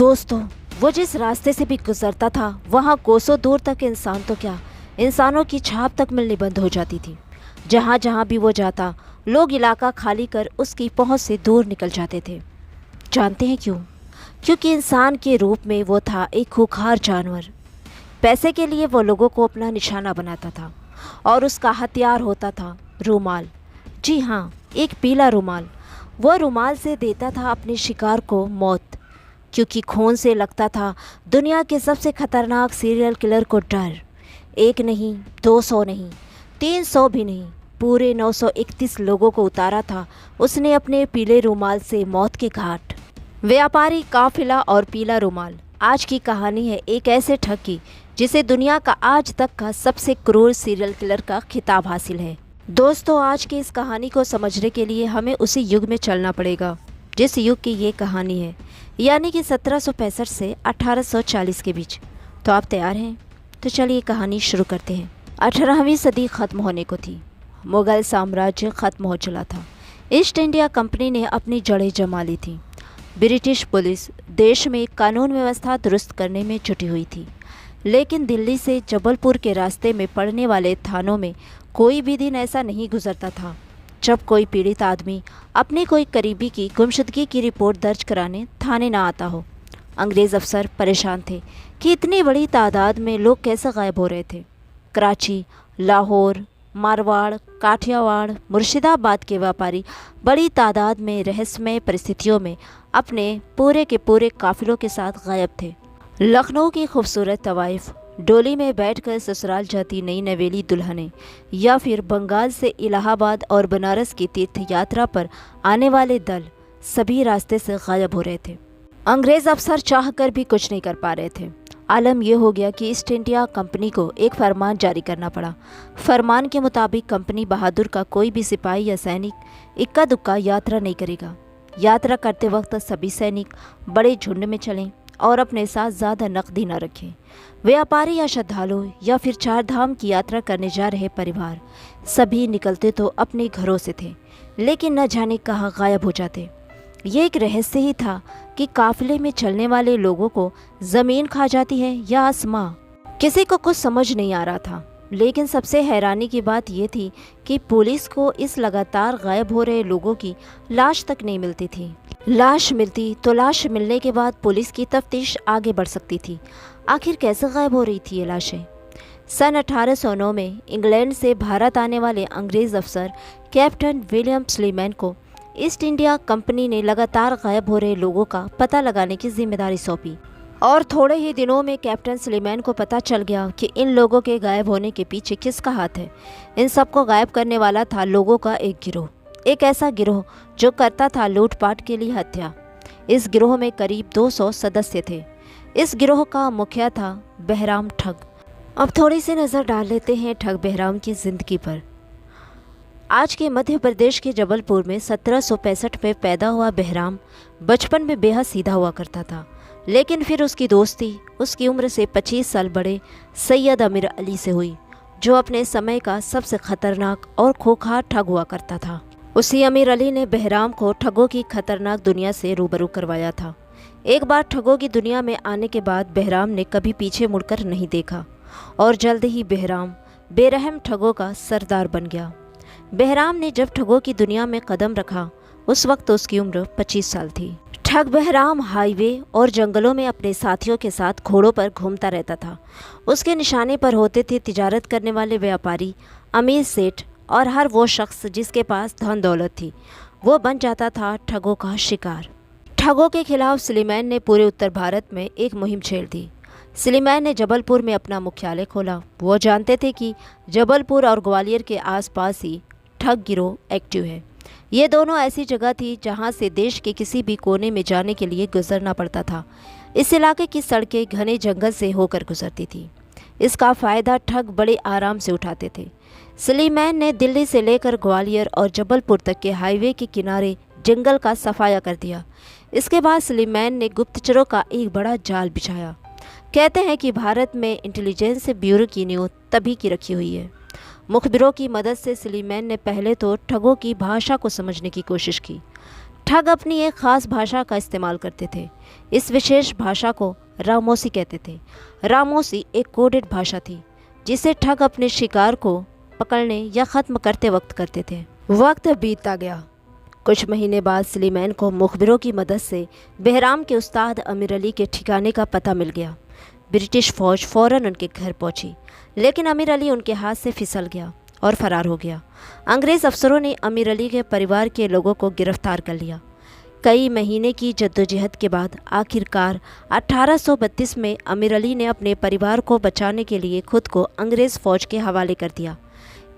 दोस्तों, वो जिस रास्ते से भी गुजरता था वहाँ कोसों दूर तक इंसान तो क्या, इंसानों की छाप तक मिलनी बंद हो जाती थी। जहाँ जहाँ भी वो जाता, लोग इलाका खाली कर उसकी पहुँच से दूर निकल जाते थे। जानते हैं क्यों? क्योंकि इंसान के रूप में वो था एक खूंखार जानवर। पैसे के लिए वो लोगों को अपना निशाना बनाता था और उसका हथियार होता था रूमाल। जी हाँ, एक पीला रूमाल। वो रूमाल से देता था अपने शिकार को मौत, क्योंकि खून से लगता था दुनिया के सबसे खतरनाक सीरियल किलर को डर। एक नहीं, 200 नहीं, 300 भी नहीं, पूरे 931 लोगों को उतारा था उसने अपने पीले रूमाल से मौत के घाट। व्यापारी, काफिला और पीला रूमाल। आज की कहानी है एक ऐसे ठग की जिसे दुनिया का आज तक का सबसे क्रूर सीरियल किलर का खिताब हासिल है। दोस्तों, आज की इस कहानी को समझने के लिए हमें उसी युग में चलना पड़ेगा जिस युग की ये कहानी है, यानी कि 1765 से 1840 के बीच। तो आप तैयार हैं? तो चलिए कहानी शुरू करते हैं। 18वीं सदी खत्म होने को थी। मुगल साम्राज्य खत्म हो चला था। ईस्ट इंडिया कंपनी ने अपनी जड़ें जमा ली थी। ब्रिटिश पुलिस देश में कानून व्यवस्था दुरुस्त करने में जुटी हुई थी, लेकिन दिल्ली से जबलपुर के रास्ते में पड़ने वाले थानों में कोई भी दिन ऐसा नहीं गुजरता था जब कोई पीड़ित आदमी अपने कोई करीबी की गुमशुदगी की रिपोर्ट दर्ज कराने थाने ना आता हो। अंग्रेज़ अफसर परेशान थे कि इतनी बड़ी तादाद में लोग कैसे गायब हो रहे थे। कराची, लाहौर, मारवाड़, काठियावाड़, मुर्शिदाबाद के व्यापारी बड़ी तादाद में रहस्यमय परिस्थितियों में अपने पूरे के पूरे काफिलों के साथ गायब थे। लखनऊ की खूबसूरत तवाइफ, डोली में बैठकर ससुराल जाती नई नवेली दुल्हनें, या फिर बंगाल से इलाहाबाद और बनारस की तीर्थ यात्रा पर आने वाले दल, सभी रास्ते से गायब हो रहे थे। अंग्रेज़ अफसर चाहकर भी कुछ नहीं कर पा रहे थे। आलम यह हो गया कि ईस्ट इंडिया कंपनी को एक फरमान जारी करना पड़ा। फरमान के मुताबिक कंपनी बहादुर का कोई भी सिपाही या सैनिक इक्का दुक्का यात्रा नहीं करेगा। यात्रा करते वक्त सभी सैनिक बड़े झुंड में चलें और अपने साथ ज़्यादा नकदी न रखें। व्यापारी या श्रद्धालु या फिर चार धाम की यात्रा करने जा रहे परिवार, सभी निकलते तो अपने घरों से थे, लेकिन न जाने कहाँ गायब हो जाते। ये एक रहस्य ही था कि काफिले में चलने वाले लोगों को ज़मीन खा जाती है या आसमां। किसी को कुछ समझ नहीं आ रहा था, लेकिन सबसे हैरानी की बात यह थी कि पुलिस को इस लगातार गायब हो रहे लोगों की लाश तक नहीं मिलती थी। लाश मिलती तो लाश मिलने के बाद पुलिस की तफ्तीश आगे बढ़ सकती थी। आखिर कैसे गायब हो रही थी ये लाशें? सन 1809 में इंग्लैंड से भारत आने वाले अंग्रेज़ अफसर कैप्टन विलियम स्लीमैन को ईस्ट इंडिया कंपनी ने लगातार गायब हो रहे लोगों का पता लगाने की जिम्मेदारी सौंपी, और थोड़े ही दिनों में कैप्टन स्लीमैन को पता चल गया कि इन लोगों के गायब होने के पीछे किसका हाथ है। इन सबको गायब करने वाला था लोगों का एक गिरोह, एक ऐसा गिरोह जो करता था लूटपाट के लिए हत्या। इस गिरोह में करीब 200 सदस्य थे। इस गिरोह का मुखिया था बहराम ठग। अब थोड़ी सी नज़र डाल लेते हैं ठग बहराम की ज़िंदगी पर। आज के मध्य प्रदेश के जबलपुर में 1765 में पैदा हुआ बहराम बचपन में बेहद सीधा हुआ करता था, लेकिन फिर उसकी दोस्ती उसकी उम्र से 25 साल बड़े सैयद अमीर अली से हुई, जो अपने समय का सबसे खतरनाक और खूंखार ठग हुआ करता था। उसी अमीर अली ने बहराम को ठगों की खतरनाक दुनिया से रूबरू करवाया था। एक बार ठगों की दुनिया में आने के बाद बहराम ने कभी पीछे मुड़कर नहीं देखा और जल्द ही बहराम बेरहम ठगों का सरदार बन गया। बहराम ने जब ठगों की दुनिया में कदम रखा, उस वक्त उसकी उम्र 25 साल थी। ठग बहराम हाईवे और जंगलों में अपने साथियों के साथ घोड़ों पर घूमता रहता था। उसके निशाने पर होते थे तिजारत करने वाले व्यापारी, अमीर सेठ और हर वो शख्स जिसके पास धन दौलत थी। वो बन जाता था ठगों का शिकार। ठगों के खिलाफ स्लीमैन ने पूरे उत्तर भारत में एक मुहिम छेड़ दी। स्लीमैन ने जबलपुर में अपना मुख्यालय खोला। वो जानते थे कि जबलपुर और ग्वालियर के आसपास ही ठग गिरोह एक्टिव है। ये दोनों ऐसी जगह थी जहां से देश के किसी भी कोने में जाने के लिए गुजरना पड़ता था। इस इलाके की सड़कें घने जंगल से होकर गुजरती थी। इसका फ़ायदा ठग बड़े आराम से उठाते थे। स्लीमैन ने दिल्ली से लेकर ग्वालियर और जबलपुर तक के हाईवे के किनारे जंगल का सफाया कर दिया। इसके बाद स्लीमैन ने गुप्तचरों का एक बड़ा जाल बिछाया। कहते हैं कि भारत में इंटेलिजेंस ब्यूरो की नींव तभी की रखी हुई है। मुखबिरों की मदद से स्लीमैन ने पहले तो ठगों की भाषा को समझने की कोशिश की। ठग अपनी एक खास भाषा का इस्तेमाल करते थे। इस विशेष भाषा को रामोसी कहते थे। रामोसी एक कोडेड भाषा थी जिसे ठग अपने शिकार को पकड़ने या ख़त्म करते वक्त करते थे। वक्त बीतता गया। कुछ महीने बाद सुलेमान को मुखबिरों की मदद से बहराम के उस्ताद अमीर अली के ठिकाने का पता मिल गया। ब्रिटिश फ़ौज फ़ौरन उनके घर पहुंची, लेकिन अमीर अली उनके हाथ से फिसल गया और फरार हो गया। अंग्रेज़ अफसरों ने अमीर अली के परिवार के लोगों को गिरफ्तार कर लिया। कई महीने की जद्दोजहद के बाद आखिरकार 1832 में अमीर अली ने अपने परिवार को बचाने के लिए खुद को अंग्रेज़ फ़ौज के हवाले कर दिया।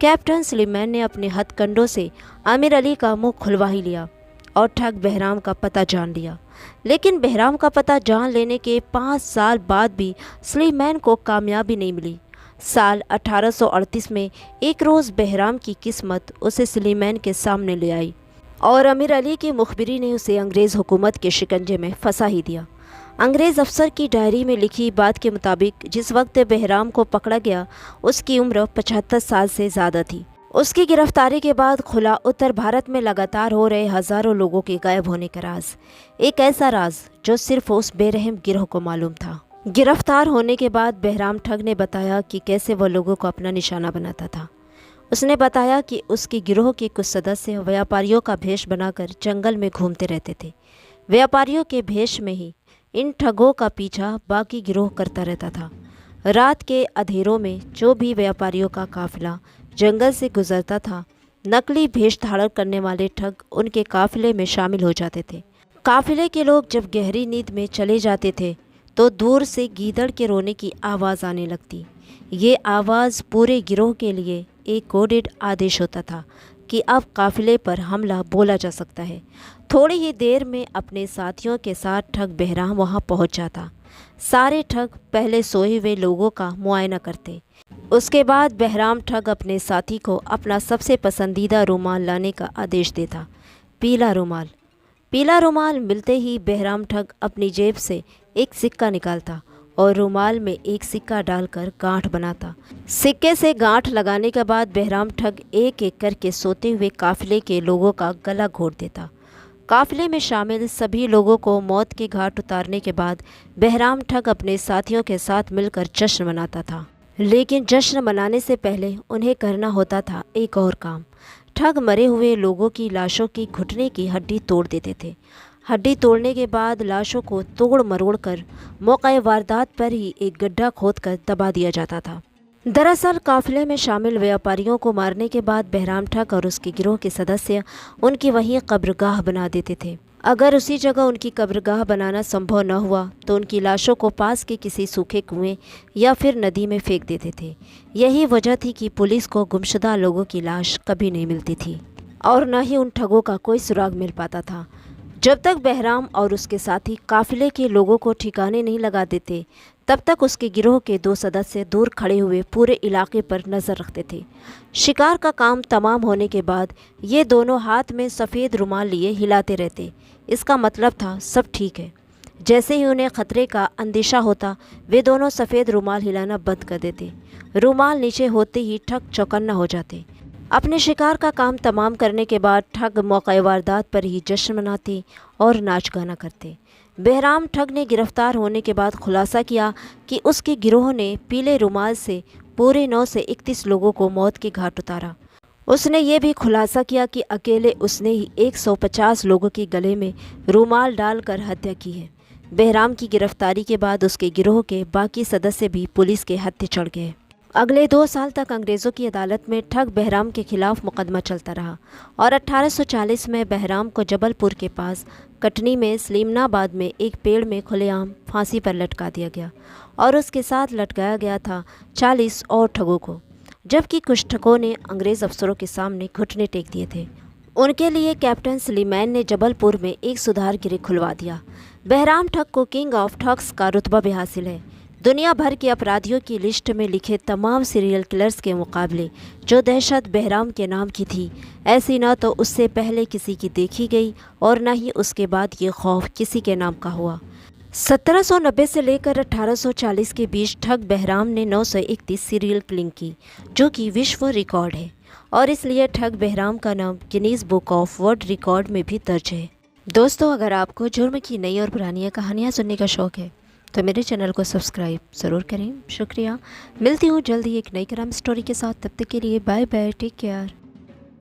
कैप्टन सुलेमान ने अपने हथकंडों से अमीर अली का मुंह खुलवा ही लिया और ठग बहराम का पता जान लिया। लेकिन बहराम का पता जान लेने के 5 साल बाद भी सुलेमान को कामयाबी नहीं मिली। साल 1838 में एक रोज़ बहराम की किस्मत उसे सुलेमान के सामने ले आई और अमीर अली की मुखबिरी ने उसे अंग्रेज़ हुकूमत के शिकंजे में फंसा ही दिया। अंग्रेज़ अफसर की डायरी में लिखी बात के मुताबिक जिस वक्त बहराम को पकड़ा गया उसकी उम्र 75 साल से ज़्यादा थी। उसकी गिरफ्तारी के बाद खुला उत्तर भारत में लगातार हो रहे हज़ारों लोगों के गायब होने का राज, एक ऐसा राज जो सिर्फ उस बेरहम गिरोह को मालूम था। गिरफ्तार होने के बाद बहराम ठग ने बताया कि कैसे वह लोगों को अपना निशाना बनाता था। उसने बताया कि उसके गिरोह के कुछ सदस्य व्यापारियों का भेष बनाकर जंगल में घूमते रहते थे। व्यापारियों के भेष में ही इन ठगों का पीछा बाकी गिरोह करता रहता था। रात के अंधेरों में जो भी व्यापारियों का काफिला जंगल से गुजरता था, नकली भेष धारण करने वाले ठग उनके काफिले में शामिल हो जाते थे। काफिले के लोग जब गहरी नींद में चले जाते थे तो दूर से गीदड़ के रोने की आवाज़ आने लगती। ये आवाज़ पूरे गिरोह के लिए एक कोडेड आदेश होता था कि अब काफिले पर हमला बोला जा सकता है। थोड़ी ही देर में अपने साथियों के साथ ठग बहराम वहां पहुंच जाता। सारे ठग पहले सोए हुए लोगों का मुआयना करते। उसके बाद बहराम ठग अपने साथी को अपना सबसे पसंदीदा रुमाल लाने का आदेश देता, पीला रुमाल। पीला रुमाल मिलते ही बहराम ठग अपनी जेब से एक सिक्का निकालता और रुमाल में एक सिक्का डालकर गांठ बनाता। सिक्के से गांठ लगाने के बाद बहराम ठग एक एक करके सोते हुए काफिले के लोगों का गला घोट देता। काफिले में शामिल सभी लोगों को मौत के घाट उतारने के बाद बहराम ठग अपने साथियों के साथ मिलकर जश्न मनाता था। लेकिन जश्न मनाने से पहले उन्हें करना होता था एक और काम। ठग मरे हुए लोगों की लाशों की घुटने की हड्डी तोड़ देते थे। हड्डी तोड़ने के बाद लाशों को तोड़ मरोड़ कर मौके वारदात पर ही एक गड्ढा खोदकर दबा दिया जाता था। दरअसल काफिले में शामिल व्यापारियों को मारने के बाद बहराम ठग और उसके गिरोह के सदस्य उनकी वहीं कब्रगाह बना देते थे। अगर उसी जगह उनकी कब्रगाह बनाना संभव न हुआ तो उनकी लाशों को पास के किसी सूखे कुएं या फिर नदी में फेंक देते थे। यही वजह थी कि पुलिस को गुमशुदा लोगों की लाश कभी नहीं मिलती थी और न ही उन ठगों का कोई सुराग मिल पाता था। जब तक बहराम और उसके साथी काफिले के लोगों को ठिकाने नहीं लगा देते, तब तक उसके गिरोह के 2 सदस्य दूर खड़े हुए पूरे इलाके पर नज़र रखते थे। शिकार का काम तमाम होने के बाद ये दोनों हाथ में सफ़ेद रुमाल लिए हिलाते रहते। इसका मतलब था सब ठीक है। जैसे ही उन्हें खतरे का अंदेशा होता, वे दोनों सफ़ेद रुमाल हिलाना बंद कर देते। रुमाल नीचे होते ही ठग चौकन्ना हो जाते। अपने शिकार का काम तमाम करने के बाद ठग मौके वारदात पर ही जश्न मनाते और नाच गाना करते। बहराम ठग ने गिरफ्तार होने के बाद खुलासा किया कि उसके गिरोह ने पीले रुमाल से पूरे 9 से 31 लोगों को मौत के घाट उतारा। उसने ये भी खुलासा किया कि अकेले उसने ही 150 लोगों के गले में रुमाल डालकर हत्या की है। बहराम की गिरफ्तारी के बाद उसके गिरोह के बाकी सदस्य भी पुलिस के हत्थे चढ़ गए। अगले 2 साल तक अंग्रेज़ों की अदालत में ठग बहराम के खिलाफ मुकदमा चलता रहा और 1840 में बहराम को जबलपुर के पास कटनी में सलीमनाबाद में एक पेड़ में खुलेआम फांसी पर लटका दिया गया और उसके साथ लटकाया गया था 40 और ठगों को, जबकि कुछ ठगों ने अंग्रेज़ अफसरों के सामने घुटने टेक दिए थे। उनके लिए कैप्टन सुलेमान ने जबलपुर में एक सुधार गृह खुलवा दिया। बहराम ठग को किंग ऑफ ठग्स का रुतबा भी हासिल है। दुनिया भर के अपराधियों की लिस्ट में लिखे तमाम सीरियल किलर्स के मुकाबले जो दहशत बहराम के नाम की थी, ऐसी न तो उससे पहले किसी की देखी गई और न ही उसके बाद ये खौफ किसी के नाम का हुआ। 1790 से लेकर 1840 के बीच ठग बहराम ने 931 सीरियल किलिंग की, जो कि विश्व रिकॉर्ड है और इसलिए ठग बहराम का नाम Guinness book of world record में भी दर्ज है। दोस्तों, अगर आपको जुर्म की नई और पुरानी कहानियाँ सुनने का शौक़ है तो मेरे चैनल को सब्सक्राइब ज़रूर करें। शुक्रिया। मिलती हूँ जल्दी एक नई क्राइम स्टोरी के साथ। तब तक के लिए बाय बाय, टेक केयर।